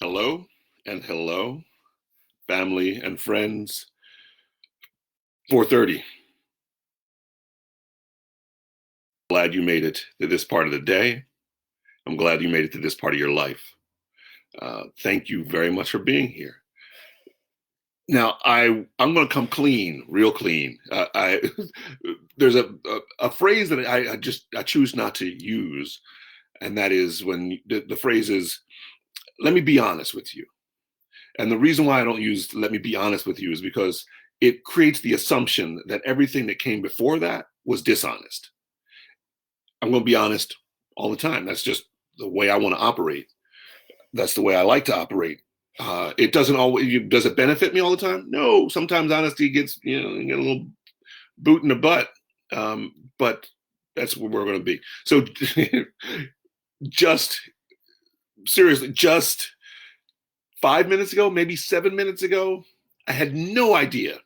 Hello and hello, family and friends. 4:30. Glad you made it to this part of the day. I'm glad you made it to this part of your life. Thank you very much for being here. Now, I'm going to come clean, real clean. I there's a phrase that I choose not to use, and that is when the phrase is, "Let me be honest with you." And the reason why I don't use "let me be honest with you" is because it creates the assumption that everything that came before that was dishonest. I'm going to be honest all the time. That's just the way I want to operate. That's the way I like to operate. It doesn't always. Does it benefit me all the time? No. Sometimes honesty gets you get a little boot in the butt. But that's where we're going to be. So, just seriously, just 5 minutes ago, maybe 7 minutes ago, I had no idea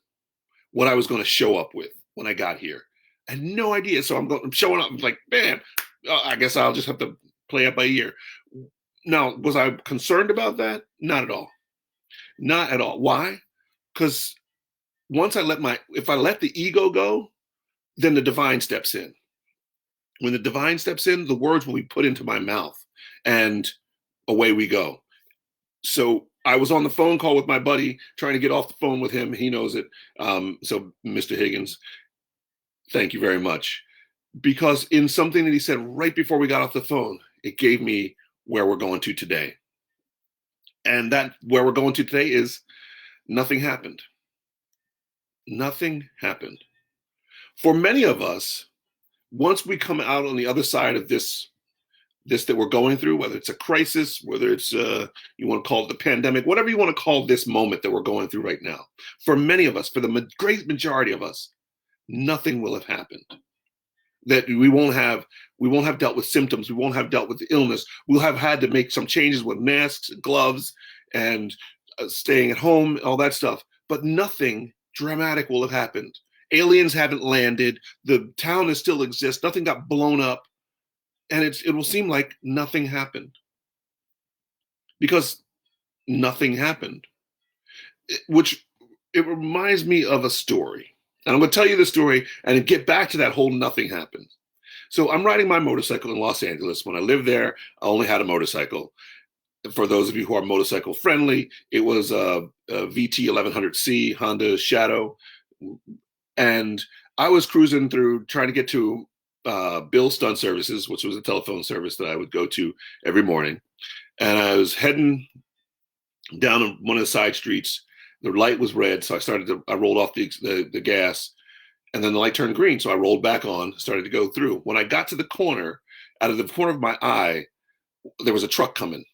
what I was going to show up with when I got here. I had no idea. So I'm showing up. I'm like, bam. I guess I'll just have to play it by ear. Now, was I concerned about that? Not at all. Not at all. Why? Because if I let the ego go, then the divine steps in. When the divine steps in, the words will be put into my mouth and away we go. So I was on the phone call with my buddy, trying to get off the phone with him. He knows it. So Mr. Higgins, thank you very much. Because in something that he said right before we got off the phone, it gave me where we're going to today. And that where we're going to today is nothing happened. Nothing happened. For many of us, once we come out on the other side of this that we're going through, whether it's a crisis, whether it's you want to call it the pandemic, whatever you want to call this moment that we're going through right now, for many of us, for the great majority of us, nothing will have happened. That we won't have dealt with symptoms, we won't have dealt with the illness, we'll have had to make some changes with masks, gloves, and staying at home, all that stuff. But nothing dramatic will have happened. Aliens haven't landed. The town is still exists. Nothing got blown up. And it will seem like nothing happened because nothing happened, which it reminds me of a story. And I'm going to tell you the story and get back to that whole nothing happened. So I'm riding my motorcycle in Los Angeles. When I lived there, I only had a motorcycle. For those of you who are motorcycle friendly, it was a VT 1100C Honda Shadow. And I was cruising through trying to get to Bill Stunt Services, which was a telephone service that I would go to every morning. And I was heading down one of the side streets. The light was red, so I rolled off the gas, and then the light turned green, so I rolled back on, started to go through. When I got to the corner, out of the corner of my eye, there was a truck coming,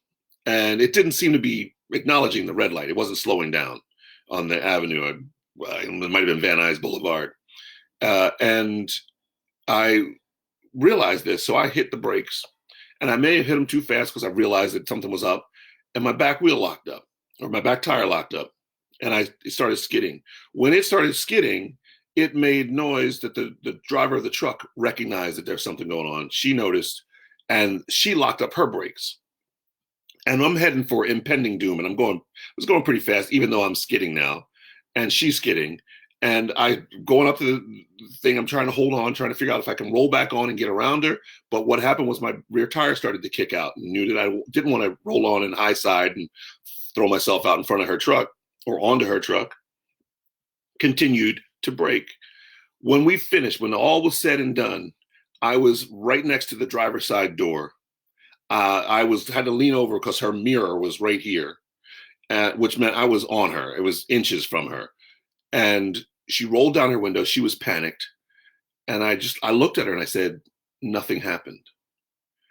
and it didn't seem to be acknowledging the red light. It wasn't slowing down on the avenue. It might have been Van Nuys Boulevard. And I realized this, so I hit the brakes, and I may have hit them too fast because I realized that something was up, and my back wheel locked up, or my back tire locked up, and it started skidding. When it started skidding, it made noise that the driver of the truck recognized that there's something going on. She noticed, and she locked up her brakes. And I'm heading for impending doom, and I was going pretty fast, even though I'm skidding now, and she's skidding. And I going up to the thing, I'm trying to hold on, trying to figure out if I can roll back on and get around her. But what happened was my rear tire started to kick out, and knew that I didn't want to roll on in high side and throw myself out in front of her truck or onto her truck. Continued to brake. When we finished, when all was said and done, I was right next to the driver's side door. I had to lean over because her mirror was right here, which meant I was on her. It was inches from her. And she rolled down her window. She was panicked. And I looked at her and I said, nothing happened.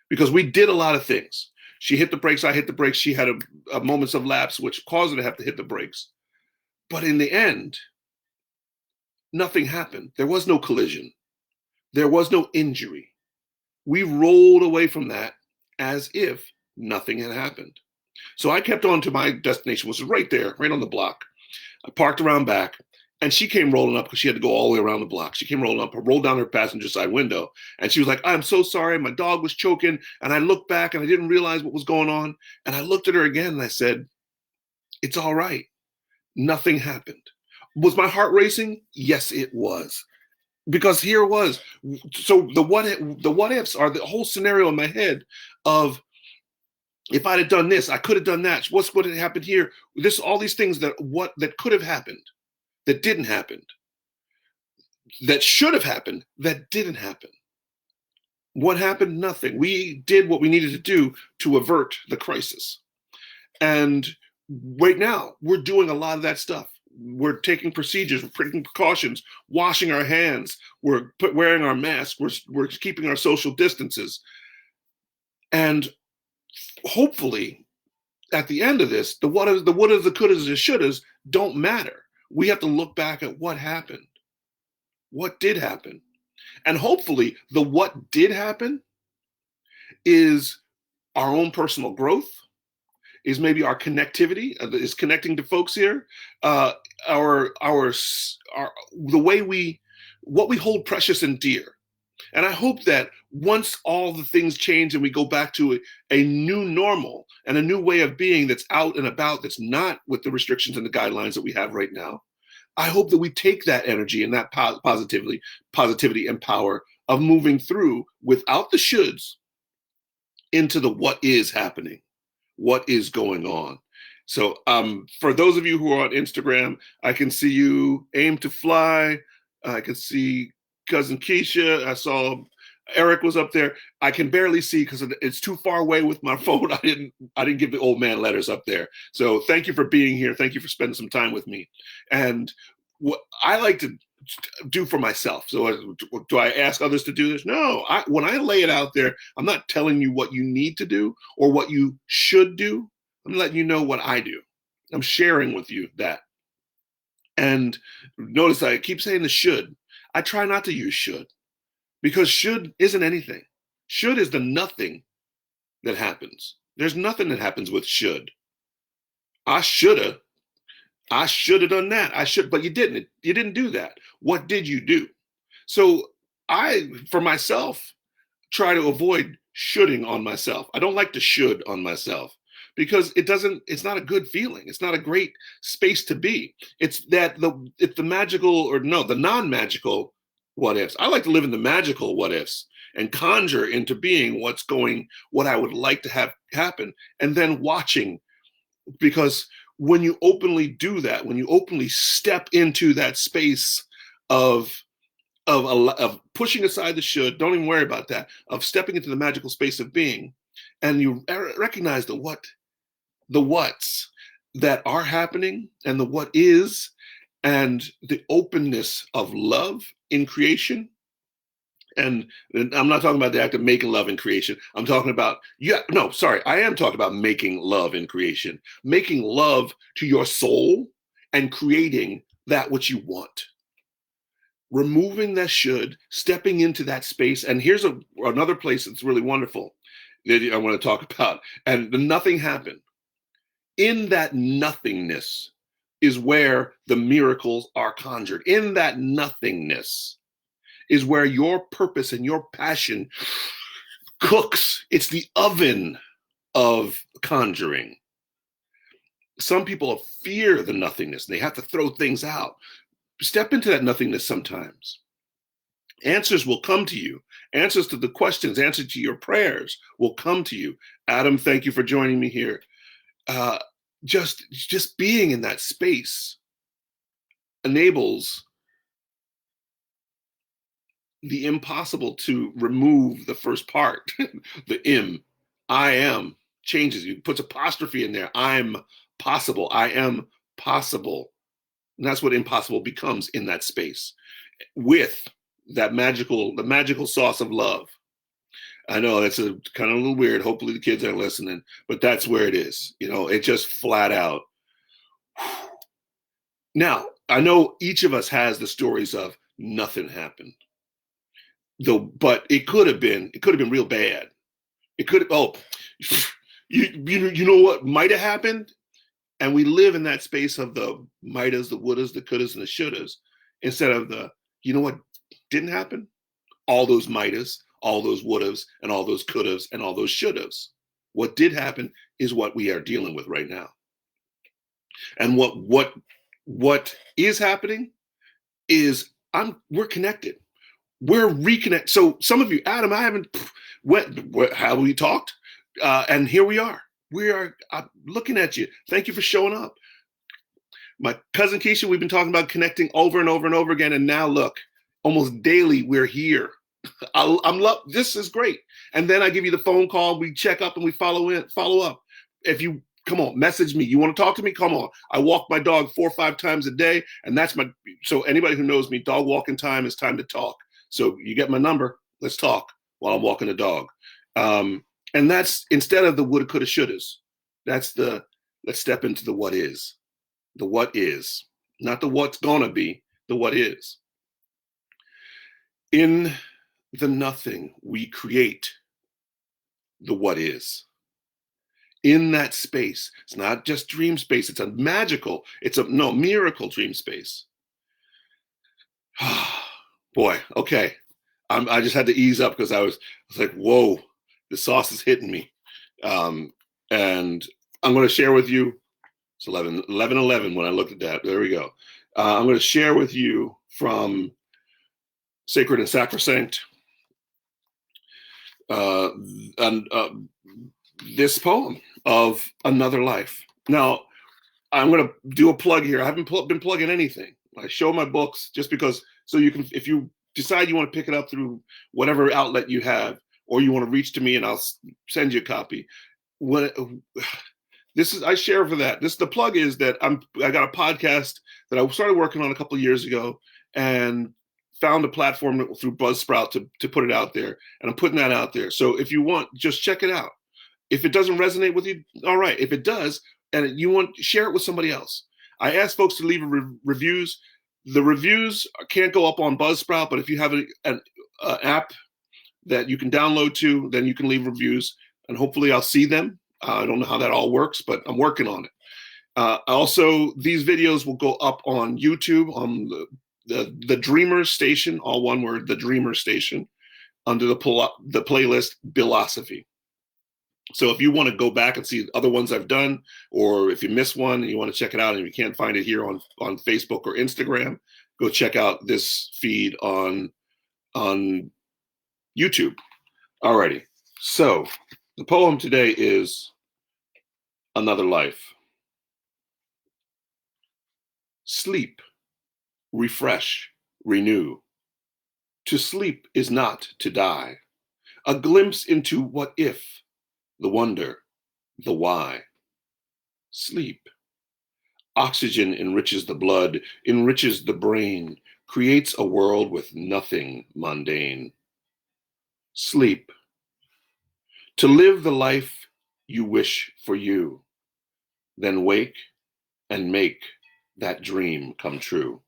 Because we did a lot of things. She hit the brakes. I hit the brakes. She had a moments of lapse, which caused her to have to hit the brakes. But in the end, nothing happened. There was no collision. There was no injury. We rolled away from that as if nothing had happened. So I kept on to my destination, which was right there, right on the block. I parked around back, And she came rolling up because she had to go all the way around the block. She came rolling up, rolled down her passenger side window, and she was like, I'm so sorry. My dog was choking. And I looked back and I didn't realize what was going on. And I looked at her again and I said, it's all right. Nothing happened. Was my heart racing? Yes, it was. Because here it was. So the what ifs are the whole scenario in my head of, if I'd have done this, I could have done that. What would have happened here? All these things that could have happened, that didn't happen, that should have happened, that didn't happen. What happened? Nothing. We did what we needed to do to avert the crisis. And right now, we're doing a lot of that stuff. We're taking procedures, we're taking precautions, washing our hands, we're wearing our masks, we're keeping our social distances. And hopefully, at the end of this, the what ifs, the couldas, the shouldas don't matter. We have to look back at what happened. What did happen? And hopefully, the what did happen is our own personal growth, is maybe our connectivity, is connecting to folks here, our the way what we hold precious and dear. And I hope that once all the things change and we go back to a new normal and a new way of being that's out and about, that's not with the restrictions and the guidelines that we have right now, I hope that we take that energy and that positivity and power of moving through without the shoulds into the what is happening, what is going on. So for those of you who are on Instagram, I can see you Aim to Fly. I can see Cousin Keisha. I saw Eric was up there. I can barely see because it's too far away with my phone. I didn't give the old man letters up there. So thank you for being here. Thank you for spending some time with me. And what I like to do for myself. So do I ask others to do this? No. When I lay it out there, I'm not telling you what you need to do or what you should do. I'm letting you know what I do. I'm sharing with you that. And notice I keep saying the should. I try not to use should, because should isn't anything. Should is the nothing that happens. There's nothing that happens with should. I should have done that. But you didn't. You didn't do that. What did you do? So I, for myself, try to avoid shoulding on myself. I don't like to should on myself because it's not a good feeling. It's not a great space to be. It's the non-magical what ifs. I like to live in the magical what ifs and conjure into being what I would like to have happen, and then watching, because when you openly do that, when you openly step into that space of pushing aside the should, don't even worry about that, of stepping into the magical space of being, and you recognize the what's that are happening and the what is, and the openness of love in creation. And I'm not talking about the act of making love in creation. I'm talking about, I am talking about making love in creation, making love to your soul and creating that which you want. Removing that should, stepping into that space. And here's another place that's really wonderful that I want to talk about. And the nothing happened. In that nothingness is where the miracles are conjured. In that nothingness is where your purpose and your passion cooks. It's the oven of conjuring. Some people fear the nothingness. They have to throw things out. Step into that nothingness sometimes. Answers will come to you. Answers to the questions, answers to your prayers will come to you. Adam, thank you for joining me here. Just being in that space enables the impossible to remove the first part. The I am, changes you, puts apostrophe in there. I'm possible. I am possible. And that's what impossible becomes in that space, with the magical sauce of love. I know that's a kind of a little weird. Hopefully the kids aren't listening, but that's where it is. It just flat out. Now, I know each of us has the stories of nothing happened. But it could have been real bad. It could have, you know what might have happened? And we live in that space of the mightas, the wouldas, the couldas, and the shouldas, instead of the, you know what didn't happen? All those mightas, all those wouldas, and all those couldas, and all those shouldas. What did happen is what we are dealing with right now. And what is happening is we're connected. We're reconnected. So some of you, Adam, I haven't how we talked, and here we are. We are looking at you. Thank you for showing up. My cousin Keisha, we've been talking about connecting over and over and over again, and now look, almost daily we're here. This is great. And then I give you the phone call. We check up and we follow up. If you come on, message me. You want to talk to me? Come on. I walk my dog 4 or 5 times a day, and so anybody who knows me, dog walking time is time to talk. So you get my number. Let's talk while I'm walking the dog. And that's instead of the woulda, coulda, shouldas. That's let's step into the what is. The what is, not the what's gonna be, the what is. In the nothing, we create the what is. In that space, it's not just dream space, it's a miracle dream space. Boy, okay. I just had to ease up because I was like, whoa, the sauce is hitting me. And I'm going to share with you, it's 11:11 when I looked at that. There we go. I'm going to share with you from Sacred and Sacrosanct this poem of Another Life. Now, I'm going to do a plug here. I haven't been plugging anything. I show my books just because, so you can, if you decide you want to pick it up through whatever outlet you have, or you want to reach to me and I'll send you a copy. I share for that. The plug is that I got a podcast that I started working on a couple of years ago and found a platform through Buzzsprout to put it out there. And I'm putting that out there. So if you want, just check it out. If it doesn't resonate with you, all right. If it does, and you want, share it with somebody else. I ask folks to leave reviews. The reviews can't go up on Buzzsprout, but if you have an app that you can download to, then you can leave reviews, and hopefully I'll see them. I don't know how that all works, but I'm working on it. Also, these videos will go up on YouTube on the Dreamer Station, all one word, the Dreamer Station, under the playlist Philosophy. So if you want to go back and see other ones I've done, or if you miss one and you want to check it out and you can't find it here on Facebook or Instagram, go check out this feed on YouTube. Alrighty. So the poem today is Another Life. Sleep, refresh, renew. To sleep is not to die. A glimpse into what if, the wonder, the why. Sleep. Oxygen enriches the blood, enriches the brain, creates a world with nothing mundane. Sleep. To live the life you wish for you, then wake and make that dream come true.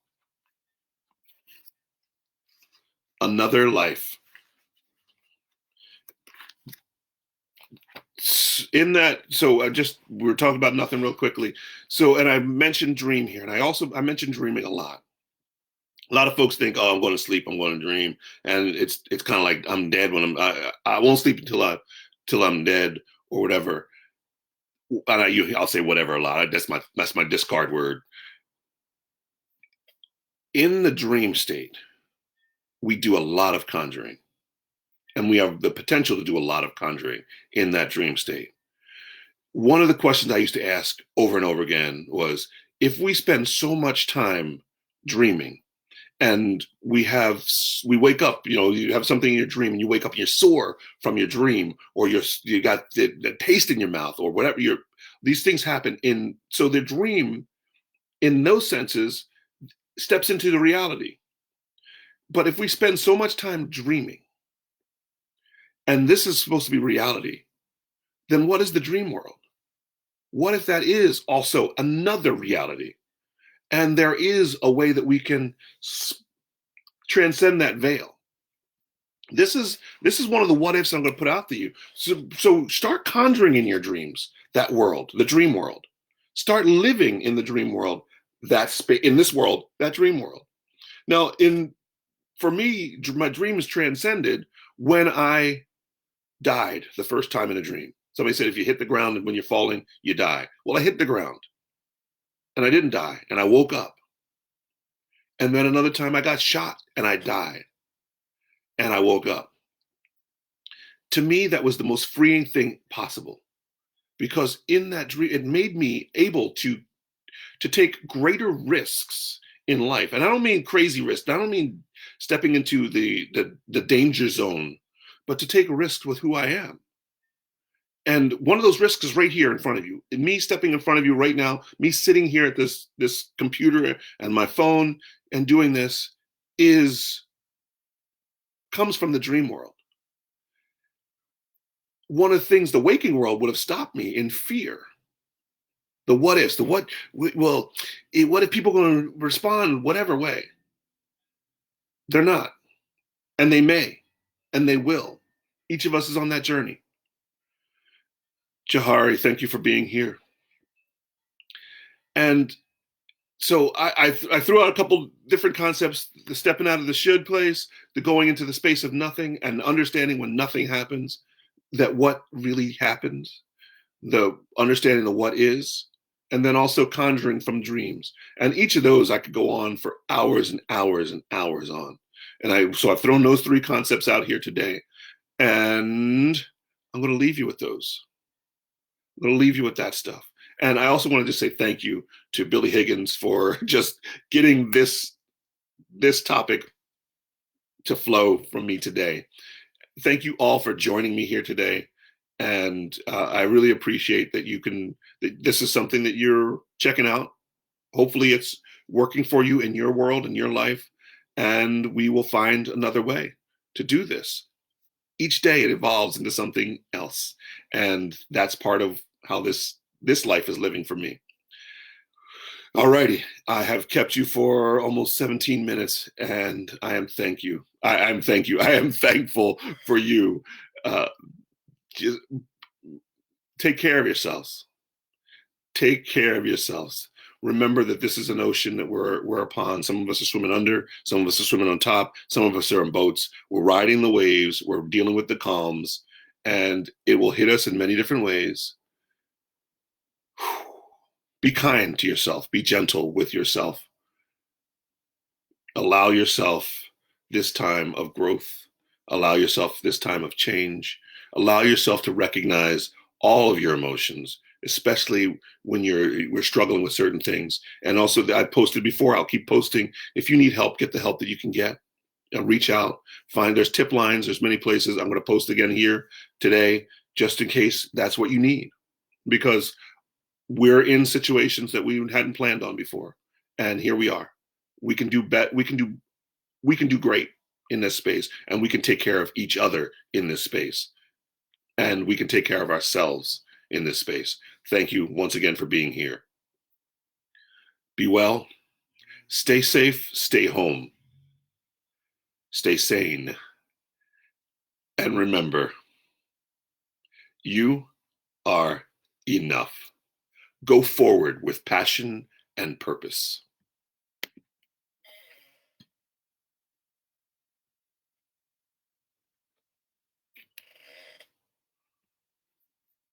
Another life. In that, so we were talking about nothing real quickly. So, and I mentioned dream here, and I mentioned dreaming a lot. A lot of folks think, oh, I'm going to sleep, I'm going to dream, and it's kind of like I'm dead I won't sleep until I'm dead or whatever. And I'll say whatever a lot. That's my discard word. In the dream state, we do a lot of conjuring. And we have the potential to do a lot of conjuring in that dream state. One of the questions I used to ask over and over again was, if we spend so much time dreaming and we wake up, you have something in your dream and you wake up and you're sore from your dream, or you got the taste in your mouth or whatever, these things happen so the dream in those senses steps into the reality. But if we spend so much time dreaming, and this is supposed to be reality, then what is the dream world? What if that is also another reality? And there is a way that we can transcend that veil. This is one of the what ifs I'm going to put out to you. So start conjuring in your dreams that world, the dream world. Start living in the dream world, that space in this world, that dream world. Now, for me, my dream is transcended when I died the first time in a dream. Somebody said if you hit the ground and when you're falling, you die. Well, I hit the ground and I didn't die, and I woke up. And then another time I got shot and I died and I woke up. To me, that was the most freeing thing possible, because in that dream, it made me able to take greater risks in life. And I don't mean crazy risks. I don't mean stepping into the danger zone, but to take a risk with who I am. And one of those risks is right here in front of you. And me stepping in front of you right now, me sitting here at this computer and my phone and doing this comes from the dream world. One of the things the waking world would have stopped me in fear. The what ifs, what if people are going to respond whatever way? They're not. And they may, and they will. Each of us is on that journey. Jahari, thank you for being here. And so I threw out a couple different concepts: the stepping out of the should place, the going into the space of nothing, and understanding when nothing happens, that what really happens, the understanding of what is, and then also conjuring from dreams. And each of those I could go on for hours and hours and hours on. And so I've thrown those three concepts out here today. And I'm going to leave you with those. I'm going to leave you with that stuff. And I also wanted to say thank you to Billy Higgins for just getting this topic to flow from me today. Thank you all for joining me here today. And I really appreciate that this is something that you're checking out. Hopefully it's working for you in your world, in your life. And we will find another way to do this. Each day it evolves into something else. And that's part of how this life is living for me. All righty. I have kept you for almost 17 minutes, and I am thankful for you. Just take care of yourselves. Take care of yourselves. Remember that this is an ocean that we're upon. Some of us are swimming under, some of us are swimming on top, some of us are in boats. We're riding the waves, we're dealing with the calms, and it will hit us in many different ways. Be kind to yourself. Be gentle with yourself. Allow yourself this time of growth. Allow yourself this time of change. Allow yourself to recognize all of your emotions, especially when we're struggling with certain things. And also, I posted before, I'll keep posting. If you need help, get the help that you can get. Reach out. There's tip lines. There's many places. I'm going to post again here today, just in case that's what you need. Because we're in situations that we hadn't planned on before. And here we are. We can do great in this space, and we can take care of each other in this space. And we can take care of ourselves in this space. Thank you once again for being here. Be well. Stay safe. Stay home. Stay sane. And remember, you are enough. Go forward with passion and purpose.